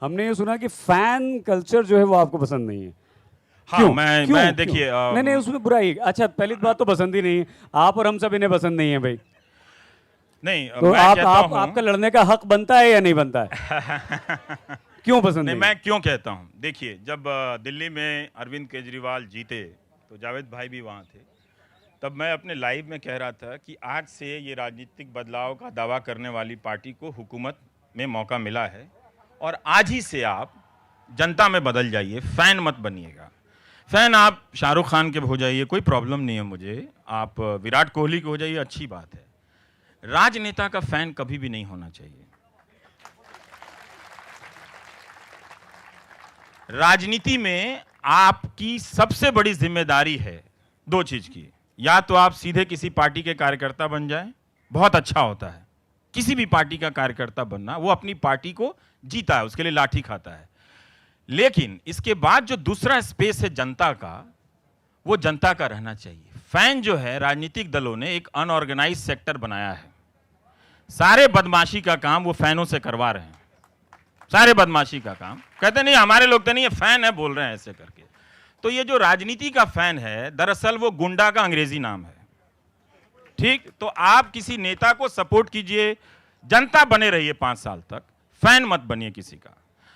हमने ये सुना कि फैन कल्चर जो है वो आपको पसंद नहीं है। हाँ, क्यों? मैं देखिए नहीं नहीं, उसमें बुराई। अच्छा, पहली बात तो पसंद ही नहीं है, आप और हम सब इन्हें पसंद नहीं है भाई। नहीं, तो मैं आप कहता हूँ आपका लड़ने का हक बनता है या नहीं बनता है? क्यों पसंद नहीं, नहीं? मैं क्यों कहता हूँ, देखिए जब दिल्ली में अरविंद केजरीवाल जीते तो जावेद भाई भी वहाँ थे। तब मैं अपने लाइव में कह रहा था कि आज से ये राजनीतिक बदलाव का दावा करने वाली पार्टी को हुकूमत में मौका मिला है और आज ही से आप जनता में बदल जाइए, फैन मत बनिएगा। फैन आप शाहरुख खान के हो जाइए, कोई प्रॉब्लम नहीं है मुझे, आप विराट कोहली के हो जाइए, अच्छी बात है। राजनेता का फैन कभी भी नहीं होना चाहिए। राजनीति में आपकी सबसे बड़ी जिम्मेदारी है दो चीज की, या तो आप सीधे किसी पार्टी के कार्यकर्ता बन जाएं, बहुत अच्छा होता है। किसी भी पार्टी का कार्यकर्ता बनना, वो अपनी पार्टी को जीता है, उसके लिए लाठी खाता है। लेकिन इसके बाद जो दूसरा स्पेस है जनता का, वो जनता का रहना चाहिए। फैन जो है, राजनीतिक दलों ने एक अनऑर्गेनाइज सेक्टर बनाया है। सारे बदमाशी का काम वो फैनों से करवा रहे हैं, सारे बदमाशी का काम। कहते नहीं हमारे लोग तो नहीं, ये फैन है, बोल रहे हैं ऐसे करके। तो ये जो राजनीति का फैन है, दरअसल वो गुंडा का अंग्रेजी नाम है। ठीक, तो आप किसी नेता को सपोर्ट कीजिए, जनता बने रहिए 5 साल तक, फैन मत बनिए किसी का।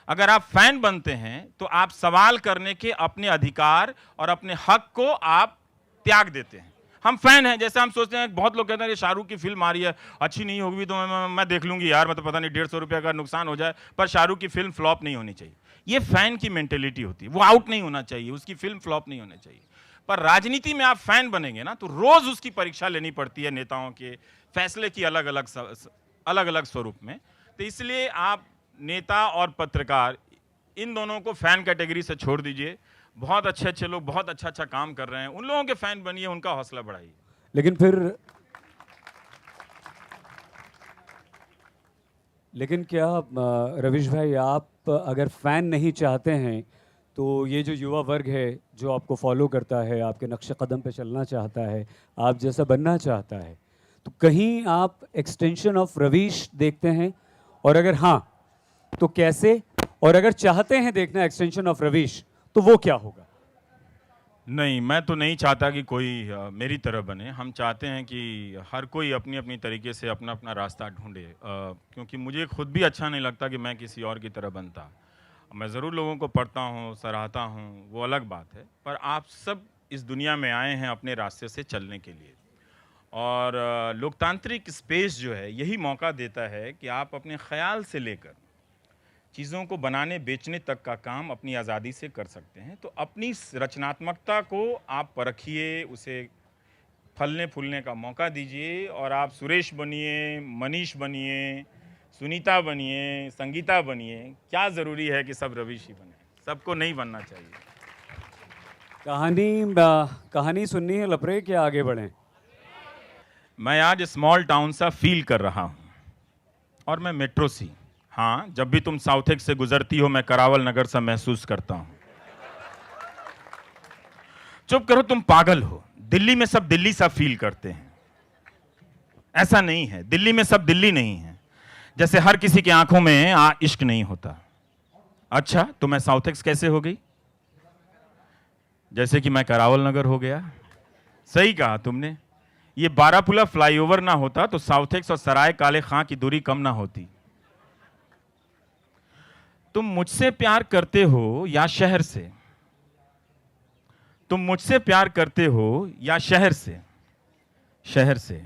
अगर आप फैन बनते हैं तो आप सवाल करने के अपने अधिकार और अपने हक को आप त्याग देते हैं। हम फैन हैं, जैसे हम सोचते हैं, बहुत लोग कहते हैं ये शाहरुख की फिल्म आ रही है, अच्छी नहीं होगी तो मैं देख लूंगी यार, मतलब पता नहीं 150 रुपये का नुकसान हो जाए, पर शाहरुख की फिल्म फ्लॉप नहीं होनी चाहिए। ये फैन की मेंटेलिटी होती है, वो आउट नहीं होना चाहिए, उसकी फिल्म फ्लॉप नहीं होनी चाहिए। पर राजनीति में आप फैन बनेंगे ना, तो रोज उसकी परीक्षा लेनी पड़ती है, नेताओं के फैसले की अलग अलग स्वरूप में। तो इसलिए आप नेता और पत्रकार इन दोनों को फैन कैटेगरी से छोड़ दीजिए। बहुत अच्छे अच्छे लोग बहुत अच्छा अच्छा काम कर रहे हैं, उन लोगों के फैन बनिए, उनका हौसला बढ़ाइए। लेकिन क्या रविश भाई, आप अगर फैन नहीं चाहते हैं तो ये जो युवा वर्ग है जो आपको फॉलो करता है, आपके नक्शे कदम पे चलना चाहता है, आप जैसा बनना चाहता है, तो कहीं आप एक्सटेंशन ऑफ रवीश देखते हैं? और अगर हाँ तो कैसे? और अगर चाहते हैं देखना एक्सटेंशन ऑफ रवीश तो वो क्या होगा? नहीं, मैं तो नहीं चाहता कि कोई मेरी तरह बने। हम चाहते हैं कि हर कोई अपनी अपनी तरीके से अपना अपना रास्ता ढूंढे, क्योंकि मुझे खुद भी अच्छा नहीं लगता कि मैं किसी और की तरह बनता। मैं ज़रूर लोगों को पढ़ता हूँ, सराहता हूँ, वो अलग बात है, पर आप सब इस दुनिया में आए हैं अपने रास्ते से चलने के लिए। और लोकतांत्रिक स्पेस जो है यही मौका देता है कि आप अपने ख्याल से लेकर चीज़ों को बनाने बेचने तक का काम अपनी आज़ादी से कर सकते हैं। तो अपनी रचनात्मकता को आप परखिए, उसे फलने फूलने का मौका दीजिए, और आप सुरेश बनिए, मनीष बनिए, सुनीता बनिए, संगीता बनिए। क्या ज़रूरी है कि सब रवीश ही बने? सबको नहीं बनना चाहिए। कहानी सुननी है लपरे, क्या आगे बढ़ें? मैं आज स्मॉल टाउन सा फील कर रहा हूँ, और मैं मेट्रो सी। हाँ, जब भी तुम साउथेक से गुजरती हो मैं करावल नगर सा महसूस करता हूँ। चुप करो, तुम पागल हो। दिल्ली में सब दिल्ली सा फील करते हैं, ऐसा नहीं है। दिल्ली में सब दिल्ली नहीं है। जैसे हर किसी की आंखों में इश्क नहीं होता। अच्छा, तो मैं साउथेक्स कैसे हो गई? जैसे कि मैं करावल नगर हो गया। सही कहा तुमने। ये बारापुला फ्लाईओवर ना होता तो साउथेक्स और सराय काले खां की दूरी कम ना होती। तुम मुझसे प्यार करते हो या शहर से? तुम मुझसे प्यार करते हो या शहर से? शहर से,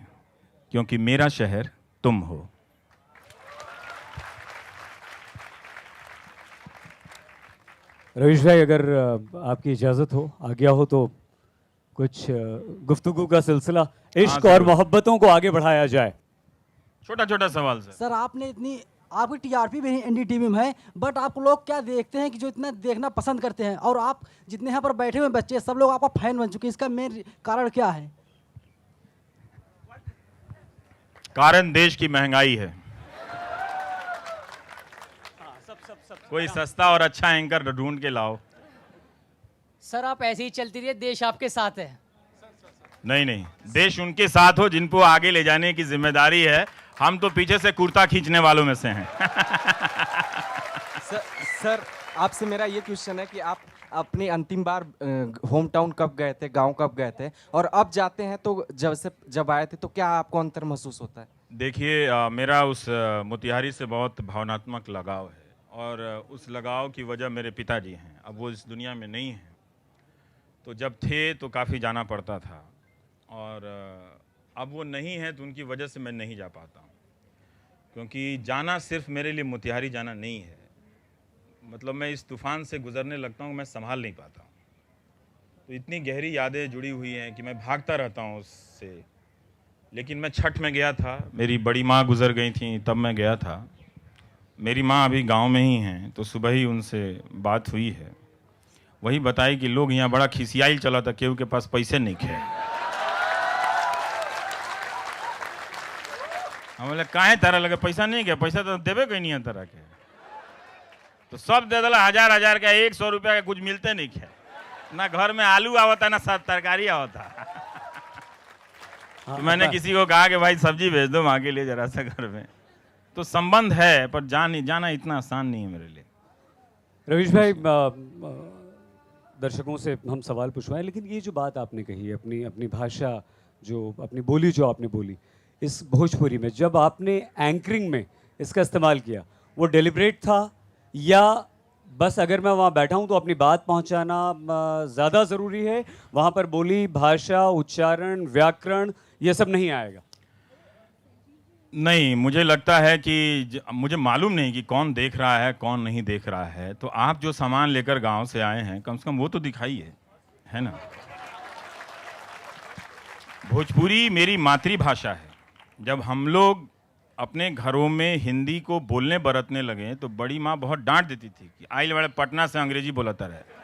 क्योंकि मेरा शहर तुम हो। रवीश भाई, अगर आपकी इजाज़त हो, आज्ञा हो, तो कुछ गुफ्तगू का सिलसिला इश्क और मोहब्बतों को आगे बढ़ाया जाए। छोटा छोटा सवाल सर, आपने इतनी, आपकी टीआरपी भी एनडीटीवी में है, बट आप लोग क्या देखते हैं कि जो इतना देखना पसंद करते हैं, और आप जितने यहाँ पर बैठे हुए बच्चे सब लोग आपका फैन बन चुके हैं, इसका मेन कारण क्या है? कारण देश की महंगाई है। कोई सस्ता और अच्छा एंकर ढूंढ के लाओ। सर, आप ऐसे ही चलती रहिए, देश आपके साथ है। नहीं नहीं, देश उनके साथ हो जिनको आगे ले जाने की जिम्मेदारी है। हम तो पीछे से कुर्ता खींचने वालों में से हैं। सर सर आपसे मेरा ये क्वेश्चन है कि आप अपनी अंतिम बार होम टाउन कब गए थे, गांव कब गए थे, और अब जाते हैं तो जब आए थे तो क्या आपको अंतर महसूस होता है? देखिए मेरा उस मोतिहारी से बहुत भावनात्मक लगाव है और उस लगाव की वजह मेरे पिताजी हैं। अब वो इस दुनिया में नहीं हैं, तो जब थे तो काफ़ी जाना पड़ता था और अब वो नहीं हैं तो उनकी वजह से मैं नहीं जा पाता हूँ, क्योंकि जाना सिर्फ मेरे लिए मोतिहारी जाना नहीं है। मतलब मैं इस तूफ़ान से गुज़रने लगता हूँ, मैं संभाल नहीं पाता हूँ। तो इतनी गहरी यादें जुड़ी हुई हैं कि मैं भागता रहता हूँ उससे। लेकिन मैं छठ में गया था, मेरी बड़ी माँ गुज़र गई थी, तब मैं गया था। मेरी माँ अभी गांव में ही हैं, तो सुबह ही उनसे बात हुई है। वही बताई कि लोग यहाँ बड़ा खिसियाई चला था, केहू के पास पैसे नहीं थे। हम बोले काहे तरह लगे, पैसा नहीं क्या, पैसा तो देवे कहीं नहीं है तरह के। तो सब दे दिला, 1000 का, 100 रुपया का कुछ मिलते नहीं खे। ना घर में आलू आवता ना सब तरकारी आवता। तो मैंने किसी को कहा कि भाई सब्जी भेज दो माँ के लिए जरा सा घर में। तो संबंध है, पर जाना इतना आसान नहीं है मेरे लिए। रवीश भाई, दर्शकों से हम सवाल पूछवाएं, लेकिन ये जो बात आपने कही, अपनी अपनी भाषा, जो अपनी बोली जो आपने बोली इस भोजपुरी में, जब आपने एंकरिंग में इसका इस्तेमाल किया, वो डेलिब्रेट था या बस अगर मैं वहाँ बैठा हूँ तो अपनी बात पहुँचाना ज़्यादा ज़रूरी है, वहाँ पर बोली, भाषा, उच्चारण, व्याकरण ये सब नहीं आएगा? नहीं, मुझे लगता है कि मुझे मालूम नहीं कि कौन देख रहा है कौन नहीं देख रहा है। तो आप जो सामान लेकर गांव से आए हैं, कम से कम वो तो दिखाइए, है ना। भोजपुरी मेरी मातृभाषा है। जब हम लोग अपने घरों में हिंदी को बोलने बरतने लगे तो बड़ी माँ बहुत डांट देती थी कि आइल वाले पटना से अंग्रेजी बोलता रहे।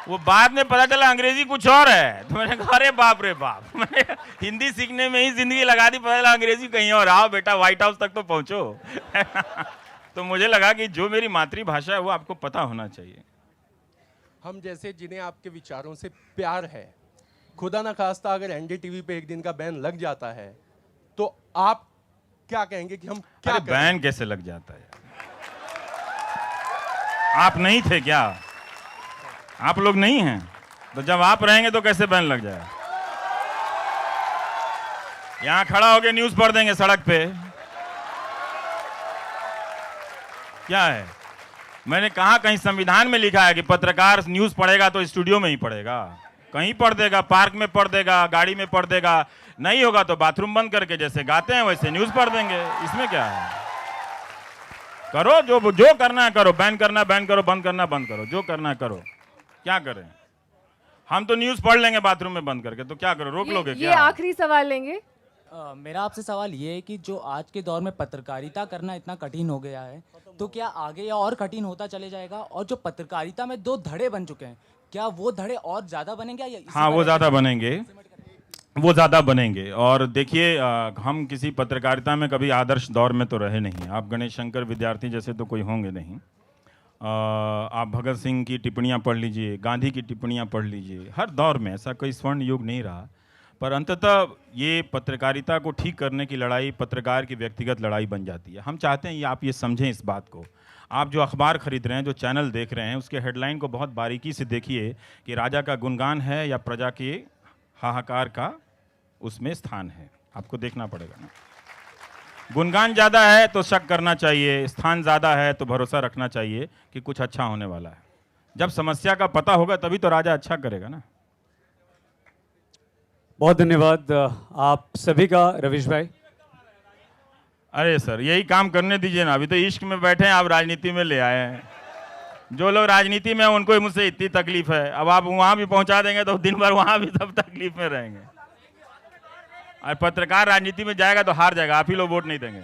वो बाद में पता चला अंग्रेजी कुछ और है, तो मैंने कहा अरे बाप रे बाप, मैंने हिंदी सीखने में ही जिंदगी लगा दी, पता चला अंग्रेजी कहीं और। आओ बेटा व्हाइट हाउस तक तो पहुंचो। तो मुझे लगा कि जो मेरी मातृभाषा है वो आपको पता होना चाहिए। हम जैसे जिन्हें आपके विचारों से प्यार है, खुदा ना खास्ता अगर एनडीटीवी पे एक दिन का बैन लग जाता है तो आप क्या कहेंगे कि हम क्या अरे बैन कैसे लग जाता है? आप नहीं थे क्या? आप लोग नहीं हैं, तो जब आप रहेंगे तो कैसे बैन लग जाए? यहां खड़ा होके न्यूज पढ़ देंगे सड़क पे, क्या है? मैंने कहा कहीं संविधान में लिखा है कि पत्रकार न्यूज पढ़ेगा तो स्टूडियो में ही पढ़ेगा? कहीं पढ़ देगा, पार्क में पढ़ देगा, गाड़ी में पढ़ देगा, नहीं होगा तो बाथरूम बंद करके जैसे गाते हैं वैसे न्यूज पढ़ देंगे। इसमें क्या है? करो जो करना है करो, बैन करना बैन करो, बंद करना बंद करो, जो करना है करो। क्या करें? हम तो न्यूज पढ़ लेंगे बाथरूम में बंद करके, तो क्या करो, रोक लोगे क्या? ये आखिरी सवाल लेंगे। मेरा आपसे सवाल ये है कि जो आज के दौर में पत्रकारिता करना इतना कठिन हो गया है, तो क्या आगे या और कठिन होता चले जाएगा? और जो पत्रकारिता में 2 धड़े बन चुके हैं, क्या वो धड़े और ज्यादा बनेंगे या हाँ, वो ज़्यादा बनेंगे, वो ज़्यादा बनेंगे। और देखिए हम किसी पत्रकारिता में कभी आदर्श दौर में तो रहे नहीं। आप गणेश शंकर विद्यार्थी जैसे तो कोई होंगे नहीं। आप भगत सिंह की टिप्पणियाँ पढ़ लीजिए, गांधी की टिप्पणियाँ पढ़ लीजिए, हर दौर में ऐसा कोई स्वर्ण युग नहीं रहा। पर अंततः ये पत्रकारिता को ठीक करने की लड़ाई पत्रकार की व्यक्तिगत लड़ाई बन जाती है। हम चाहते हैं ये आप ये समझें इस बात को। आप जो अखबार खरीद रहे हैं, जो चैनल देख रहे हैं, उसके हेडलाइन को बहुत बारीकी से देखिए कि राजा का गुणगान है या प्रजा के हाहाकार का उसमें स्थान है। आपको देखना पड़ेगा ना। गुणगान ज़्यादा है तो शक करना चाहिए, स्थान ज़्यादा है तो भरोसा रखना चाहिए कि कुछ अच्छा होने वाला है। जब समस्या का पता होगा तभी तो राजा अच्छा करेगा ना। बहुत धन्यवाद आप सभी का, रवीश भाई। अरे सर, यही काम करने दीजिए ना। अभी तो इश्क में बैठे हैं, आप राजनीति में ले आए हैं। जो लोग राजनीति में हैं उनको ही मुझसे इतनी तकलीफ है। अब आप वहाँ भी पहुँचा देंगे तो दिन भर वहाँ भी सब तकलीफ में रहेंगे। और पत्रकार राजनीति में जाएगा तो हार जाएगा, आप ही लोग वोट नहीं देंगे।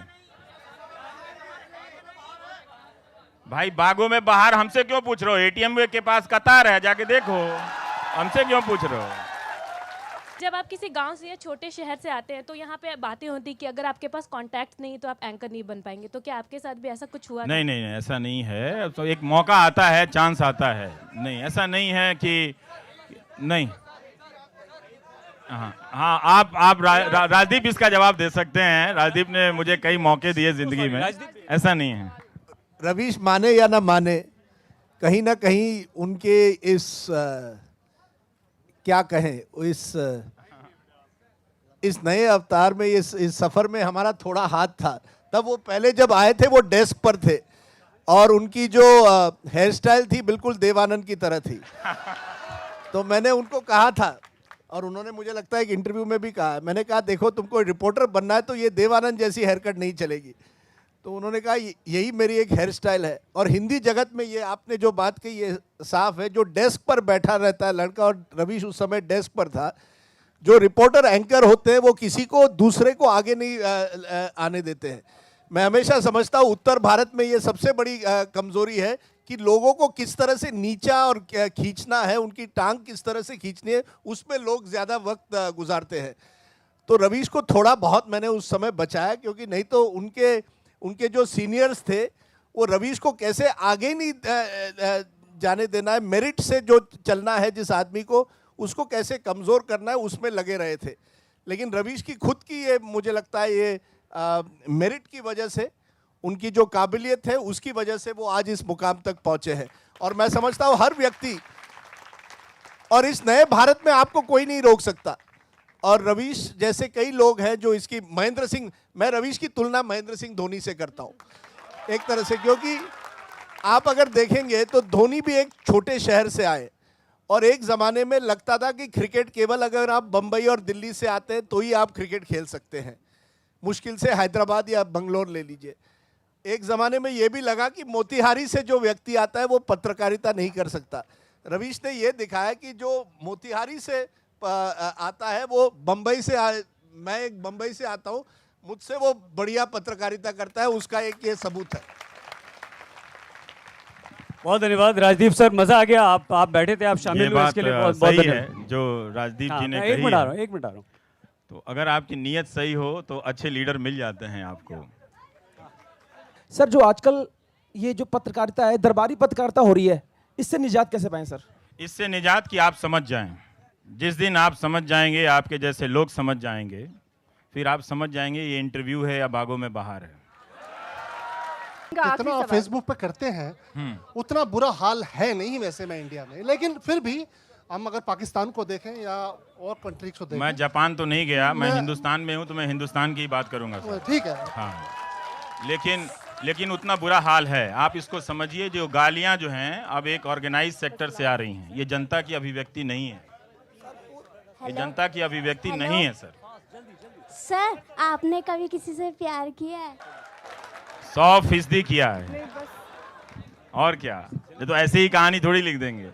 भाई बागों में बाहर हमसे क्यों पूछ रहे हो? एटीएम के पास कतार है, जाके देखो। हमसे क्यों पूछ रहे हो? जब आप किसी गांव से या छोटे शहर से आते हैं तो यहाँ पे बातें होती कि अगर आपके पास कांटेक्ट नहीं तो आप एंकर नहीं बन पाएंगे, तो क्या आपके साथ भी ऐसा कुछ हुआ? नहीं नहीं, ऐसा नहीं है। तो एक मौका आता है, चांस आता है। नहीं, ऐसा नहीं है कि नहीं। हाँ, आप राजदीप इसका जवाब दे सकते हैं। राजदीप ने मुझे कई मौके दिए जिंदगी में, ऐसा नहीं है। रवीश माने या ना माने, कहीं ना कहीं उनके इस क्या कहें, इस नए अवतार में, इस सफर में हमारा थोड़ा हाथ था। तब वो पहले जब आए थे वो डेस्क पर थे और उनकी जो हेयर स्टाइल थी बिल्कुल देवानंद की तरह थी। तो मैंने उनको कहा था और उन्होंने मुझे लगता है एक इंटरव्यू में भी कहा, मैंने कहा देखो तुमको रिपोर्टर बनना है तो ये देवानंद जैसी हेयर कट नहीं चलेगी। तो उन्होंने कहा यही मेरी एक हेयर स्टाइल है। और हिंदी जगत में ये आपने जो बात कही ये साफ है, जो डेस्क पर बैठा रहता है लड़का, और रवीश उस समय डेस्क पर था, जो रिपोर्टर एंकर होते हैं वो किसी को दूसरे को आगे नहीं आने देते हैं। मैं हमेशा समझता हूँ उत्तर भारत में ये सबसे बड़ी कमजोरी है कि लोगों को किस तरह से नीचा और खींचना है, उनकी टांग किस तरह से खींचनी है, उसमें लोग ज़्यादा वक्त गुजारते हैं। तो रवीश को थोड़ा बहुत मैंने उस समय बचाया, क्योंकि नहीं तो उनके जो सीनियर्स थे वो रवीश को कैसे आगे नहीं जाने देना है, मेरिट से जो चलना है जिस आदमी को, उसको कैसे कमज़ोर करना है, उसमें लगे रहे थे। लेकिन रवीश की खुद की ये मुझे लगता है ये मेरिट की वजह से, उनकी जो काबिलियत है उसकी वजह से वो आज इस मुकाम तक पहुंचे हैं। और मैं समझता हूं हर व्यक्ति, और इस नए भारत में आपको कोई नहीं रोक सकता। और रवीश जैसे कई लोग हैं जो इसकी, महेंद्र सिंह, मैं रवीश की तुलना महेंद्र सिंह धोनी से करता हूं एक तरह से, क्योंकि आप अगर देखेंगे तो धोनी भी एक छोटे शहर से आए और एक ज़माने में लगता था कि क्रिकेट केवल अगर आप बम्बई और दिल्ली से आते हैं तो ही आप क्रिकेट खेल सकते हैं, मुश्किल से हैदराबाद या बंगलोर ले लीजिए। एक ज़माने में ये भी लगा कि मोतिहारी से जो व्यक्ति आता है वो पत्रकारिता नहीं कर सकता। रवीश ने ये दिखाया कि जो मोतिहारी से आता है वो बम्बई से मैं एक बम्बई से आता हूँ, मुझसे वो बढ़िया पत्रकारिता करता है, उसका एक ये सबूत है। बहुत धन्यवाद राजदीप सर, मजा आ गया। आप बैठे थे, आप शामिल ये हुए, बात इसके लिए बहुत बहुत सही धन्यवाद। है जो राजदीप जी ने मैं कही एक मिनट आ है। रहा हूँ, एक मिनट आ रहा हूँ। तो अगर आपकी नीयत सही हो तो अच्छे लीडर मिल जाते हैं आपको। सर जो आजकल ये जो पत्रकारिता है, दरबारी पत्रकारिता हो रही है, इससे निजात कैसे पाएं सर? इससे निजात की आप समझ जाएं। जिस दिन आप समझ जाएंगे, आपके जैसे लोग समझ जाएंगे, फिर आप समझ जाएंगे ये इंटरव्यू है या बागों में बहार है। जितना फेसबुक पे करते हैं उतना बुरा हाल है नहीं वैसे में इंडिया में, लेकिन फिर भी हम अगर पाकिस्तान को देखें या और कंट्रीज को देखें। मैं जापान तो नहीं गया, मैं हिंदुस्तान में हूँ, तो मैं हिंदुस्तान की ही बात करूंगा सर। ठीक है। हाँ, लेकिन उतना बुरा हाल है। आप इसको समझिए, जो गालियां जो हैं अब एक ऑर्गेनाइज सेक्टर से आ रही हैं, ये जनता की अभिव्यक्ति नहीं है, ये जनता की अभिव्यक्ति नहीं है सर। सर आपने कभी किसी से प्यार किया है? 100% किया है। और क्या, ये तो ऐसे ही कहानी थोड़ी लिख देंगे।